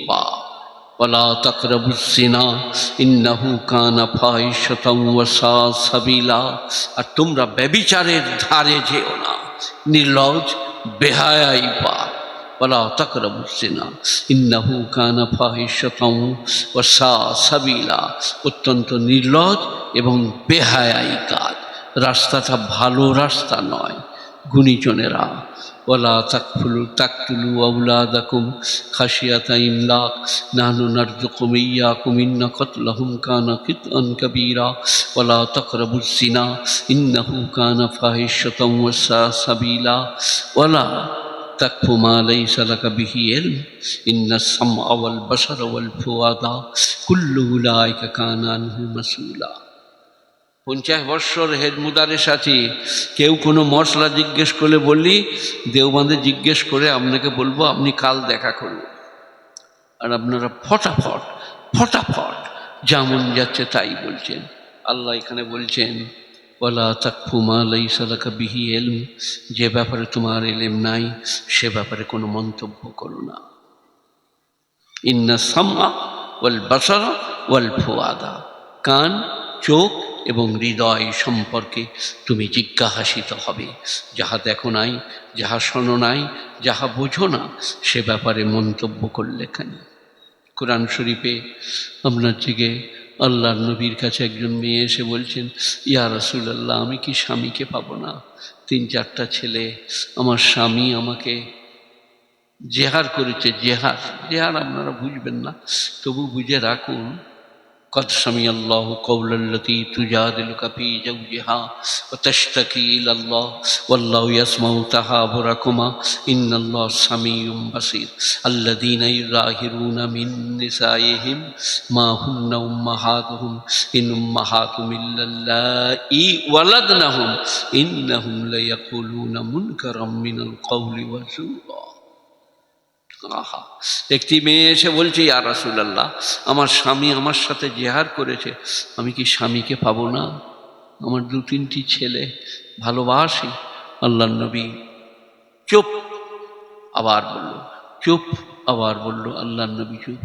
পাপ। ওয়ালা তাকরাবুজ জিনা ইন্নাহু কানা ফাহিশাতাও ওয়া সা সাবিলা। আর তোমরা ব্যভিচারের ধারে যেও না, নির্লজ্জ বেহায়াই পাপ। ওয়ালা তাকরাবুজ জিনা ইন্নাহু কানা ফাহিশাতাও ওয়া সা সাবিলা, অত্যন্ত নির্লজ্জ এবং বেহায়াই কাজ, রাস্তাটা ভালো রাস্তা নয়। গুণীজনেরা, ওয়ালা তাকতুলু আওলাদাকুম খাশিয়াতা ইমলাক নাহনু নারযুকুকুম ইয়্যাকুম ইন্না কাতলাহুম কানা কিতআন কাবীরা। ওয়ালা তাকরাবুজ জিনা ইন্নাহু কানা ফাহিশাতাও ওয়া সা সাবিলা। ওয়ালা তাকফু মা লাইসা লাকা বিহি ইলম ইন্নাস সামআ ওয়াল বাসারা ওয়াল ফুআদা কুল্লু উলাইকা কানা আনহু মাসউলা। 50 বৎসর হেডমুদারের সাথে কেউ কোনো মশলা জিজ্ঞেস করলে বললি, দেওবন্দে জিজ্ঞেস করে আপনাকে বলবো আপনি কাল দেখা করুন। আর আপনারা ফটাফট ফটাফট যেমন যাচ্ছে তাই বলছেন। আল্লাহ এখানে বলছেন ওয়ালা তাকফু মা লাইসা লাকা বিহি ইলম, যে ব্যাপারে তোমার ইলম নাই সে ব্যাপারে কোনো মন্তব্য করো না। ইন্না সামআ ওয়াল বাসারা ওয়াল ফুআদা, কান, চোখ এবং হৃদয় সম্পর্কে তুমি জিজ্ঞাসিত হবে। যাহা দেখো নাই, যাহা শোনো নাই, যাহা বোঝো না, সে ব্যাপারে মন্তব্য করলে কেন? কোরআন শরীফে আপনার দিকে আল্লাহর নবীর কাছে একজন মেয়ে এসে বলছেন, ইয়া রাসূলুল্লাহ, আমি কি স্বামীকে পাবো না? 3-4টা ছেলে, আমার স্বামী আমাকে জেহার করেছে। জেহার জেহার আপনারা বুঝবেন না, তবু বুঝে রাখুন। قد سمع الله قول التي تجادلك في زوجها وتشتكي إلى الله والله يسمع تحاوركما إن الله سميع بصير الذين يظاهرون من نسائهم ما هن أمهاتهم إن أمهاتهم إلا اللائي ولدنهم إنهم ليقولون منكرا من القول وزورا। আহা, একটি মেয়ে এসে বলছে, ইয়া রাসূলুল্লাহ, আমার স্বামী আমার সাথে জেহার করেছে, আমি কি স্বামীকে পাবো না? আমার 2-3টি ছেলে, ভালোবাসি। আল্লাহর নবী চুপ, আবার বলল চুপ, আবার বলল, আল্লাহর নবী চুপ।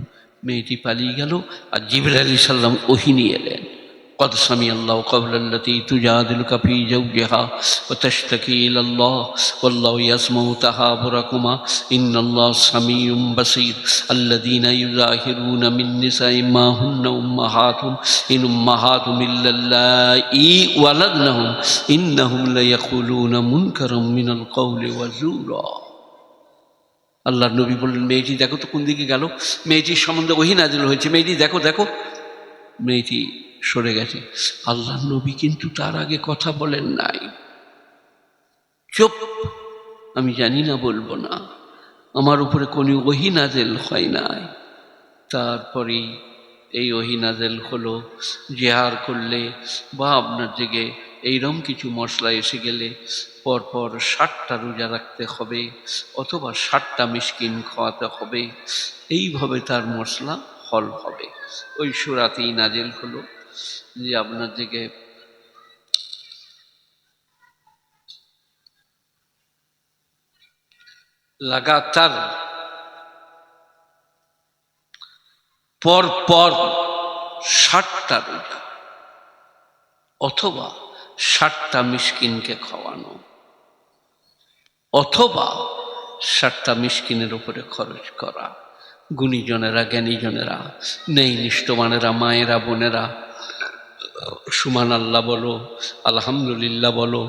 মেয়েটি পালিয়ে গেল আর জিবরাইল আলাইহিস সালাম ওহী নিয়ে এলেন। قد سمع الله قول التي تجادلك في زوجها وتشتكي إلى الله والله يسمع تحاوركما إن الله سميع بصير الذين يظاهرون من نسائهم ما هن أمهاتهم إن أمهاتهم إلا اللائي ولدنهم إنهم ليقولون منكرا من القول وزورا। আল্লাহর নবী বললেন, মেয়েটি দেখো তো কোন দিকে গেল, মেয়েটির সম্বন্ধে ওহী নাযিল হয়েছে, মেয়েটি দেখো দেখো। মেয়েটি সরে গেছে। আল্লাহর নবী কিন্তু তার আগে কথা বলেন নাই। চুপ, আমি জানি না, বলবো না, আমার উপরে কোনো ওহী নাযিল হয় নাই। তারপরেই এই ওহী নাযিল হলো, জেহার করলে বা আপনার দিকে এইরকম কিছু মশলা এসে গেলে পরপর 60টা রোজা রাখতে হবে অথবা 60টা মিসকিন খাওয়াতে হবে, এইভাবে তার মশলা হল হবে। ওই সূরাতেই নাযিল হলো যে আপনার দিকে লাগাতার পরপর 60টা রোজা অথবা 60টা মিসকিনকে খাওয়ানো অথবা 60টা মিসকিনের উপরে খরচ করা। গুণীজনেরা, জ্ঞানীজনেরা, নেই নিষ্ঠমানেরা, মায়েরা, বোনেরা, সুবহানাল্লাহ বলো, আলহামদুলিল্লাহ বলো,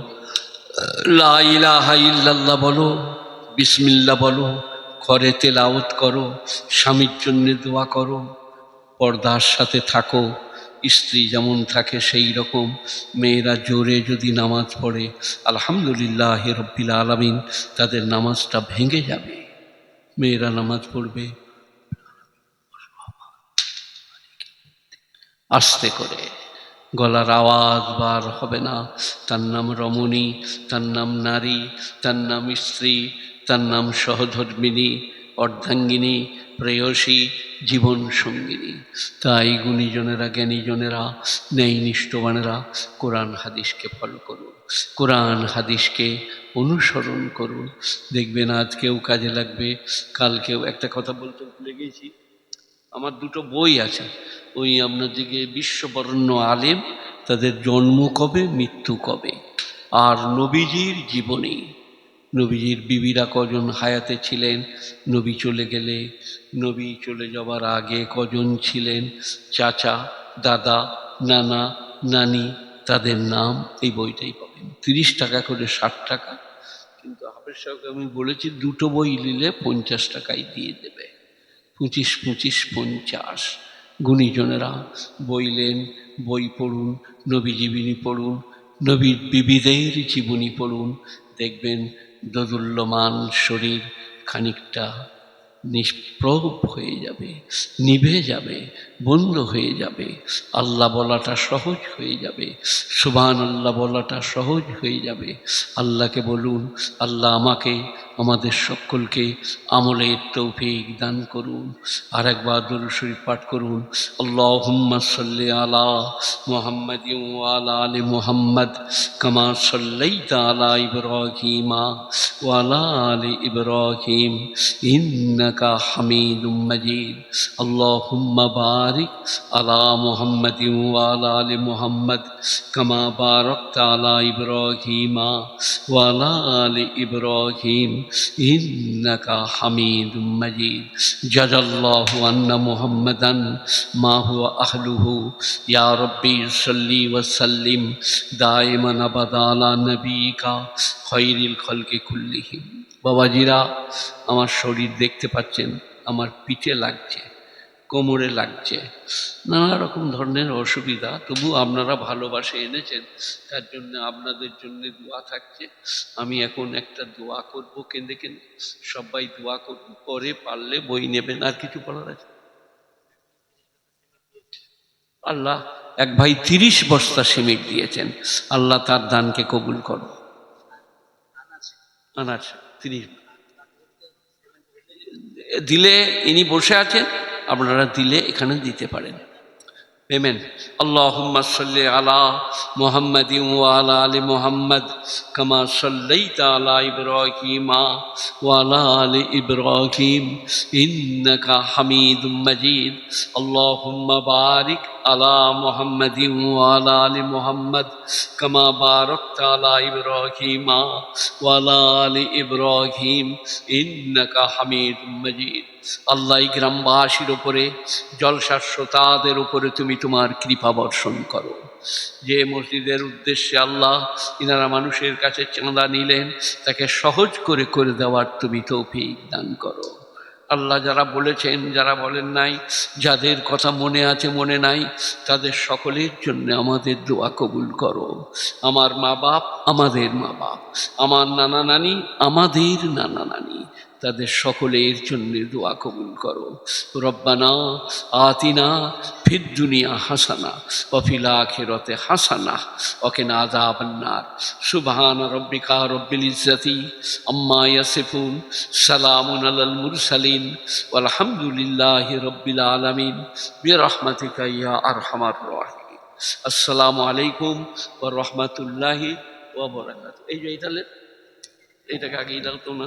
লা ইলাহা ইল্লাল্লাহ বলো, বিসমিল্লাহ বলো, ঘরে তেলাওয়াত করো, স্বামীর জন্য দোয়া করো, পর্দার সাথে থাকো। স্ত্রী যেমন থাকে সেই রকম মেয়েরা জোরে যদি নামাজ পড়ে, আলহামদুলিল্লাহ রাব্বিল আলামিন, তাদের নামাজটা ভেঙে যাবে। মেয়েরা নামাজ পড়বে আস্তে করে, গলার আওয়াজ বার হবে না। তার নাম রমণী, তার নাম নারী, তার নাম স্ত্রী, তার নাম সহধর্মিণী, অর্ধাঙ্গিনী, প্রেয়সী, জীবন সঙ্গিনী। তাই গুণীজনেরা, জ্ঞানীজনেরা, নেই নিষ্ঠবানেরা, কোরআন হাদিসকে ফলো করুন, কোরআন হাদিসকে অনুসরণ করুন। দেখবেন আজকেও কাজে লাগবে, কালকেও। একটা কথা বলতে ভুলে গেছি, আমার দুটো বই আছে, ওই আপনাদেরকে বিশ্ববরণ্য আলেম, তাদের জন্ম কবে মৃত্যু কবে, আর নবীজির জীবনী, নবীজির বিবিরা কজন হায়াতে ছিলেন, নবী চলে গেলে, নবী চলে যাওয়ার আগে কজন ছিলেন, চাচা, দাদা, নানা, নানি, তাদের নাম এই বইটাই পাবেন। 30 টাকা করে, 60 টাকা। কিন্তু হাফেজ সাহেবকে আমি বলেছি দুটো বই নিলে 50 টাকায় দিয়ে দেবে। 25 25 50। গুণীজনেরা বইলেন, বই পড়ুন, নবী জীবনী পড়ুন, নবীর বিবিদের জীবনী পড়ুন, দেখবেন দোদুল্যমান শরীর খানিকটা নিষ্প্রভ হয়ে যাবে, নিভে যাবে, বন্ধ হয়ে যাবে, আল্লাহ বলাটা সহজ হয়ে যাবে, সুবহান আল্লাহ বলাটা সহজ হয়ে যাবে। আল্লাহকে বলুন, আল্লাহ আমাকে, আমাদের সকলকে আমলের তৌফিক দান করুন। আর একবার দুরূদ শরীফ পাঠ করুন, আল্লাহুম্মা সাল্লি আলা মুহাম্মাদিন ওয়া আলা আলি মুহাম্মাদ কামা সাল্লাইতা আলা ইব্রাহিমা ওয়া আলা আলি ইব্রাহিম ইন্নাকা হামিদুম মাজিদ। আল্লাহুম্মা বারিক আলা মুহাম্মাদিন ওয়া আলা আলি মুহাম্মাদ কামা বারাকতা আলা ইব্রাহিমা ওয়া আলা আলি ইব্রাহিম ইন্নাকা হামিদুম মাজিদ। জাযাল্লাহু আন্না মুহাম্মাদান মা হুয়া আহলুহু। ইয়া রাব্বি সাল্লি ওয়া সাল্লিম দাইমান আবাদা আলা নবিকা খায়রিল খালকি কুল্লিহিম। বাবাজিরা, আমার শরীর দেখতে পাচ্ছেন, আমার পিঠে লাগছে, কোমরে লাগছে, নানা রকম ধরনের অসুবিধা, তবু আপনারা ভালোবাসে এনেছেন, তার জন্য আপনাদের জন্য দোয়া থাকছে। আমি এখন একটা দোয়া করব, কেঁদে কেঁদে সবাই দোয়া করব, পরে পারলে বই নেবেন। আর কিছু বলার আছে? আল্লাহ, এক ভাই 30 বস্তা সিমেন্ট দিয়েছেন, আল্লাহ তার দানকে কবুল করো। আনাজ 30 দিলে, ইনি বসে আছেন, আপনারা দিলে এখানে দিতে পারেন পেমেন্ট। আল্লাহুম্মা সাল্লি আলা মুহাম্মাদিন ওয়া আলা আলি মুহাম্মাদ কামা সাল্লাইতা আলা ইব্রাহিমা ওয়া আলা আলি ইব্রাহিম ইন্নাকা হামিদুম মাজিদ। আল্লাহুম্মা বারিক আলা মুহাম্মাদিন ওয়া আলা আলি মুহাম্মাদ কামা বারাকতা আলা ইব্রাহিমা ওয়া আলা আলি ইব্রাহিম ইন্নাকা হামিদুম মাজিদ। আল্লাহ এই গ্রামবাসীর উপরে, জলসার শ্রোতাদের উপরে তুমি তোমার কৃপা বর্ষণ করো। যে মসজিদের উদ্দেশ্যে আল্লাহ ইনারা মানুষের কাছে চাঁদা নিলেন, তাকে সহজ করে করে দেওয়ার তুমি তৌফিক দান করো। আল্লাহ, যারা বলেছেন, যারা বলেন নাই, যাদের কথা মনে আছে মনে নাই, তাদের সকলের জন্য আমাদের দোয়া কবুল করো। আমার মা বাপ, আমাদের মা বাপ, আমার নানা নানি, আমাদের নানা নানি, তাদের সকলের জন্য দোয়া কবুল করো। রব্বানা আতিনা ফিদ দুনিয়া হাসানা ওয়া ফিল আখিরাতি হাসানা ওয়া কিনা আযাবান্নার। সুবহানা রাব্বিকা রাব্বিল ইজ্জাতি আম্মা ইয়াসিফুন, সালামুন আলাল মুরসালিন ওয়াল হামদুলিল্লাহি রাব্বিল আলামিন বিরহমাতিকা ইয়া আরহামার রাহিমিন। আসসালামু আলাইকুম ওয়া রাহমাতুল্লাহি ওয়া বারাকাতুহু। এই যে এটাকে আগেই দাও তো না।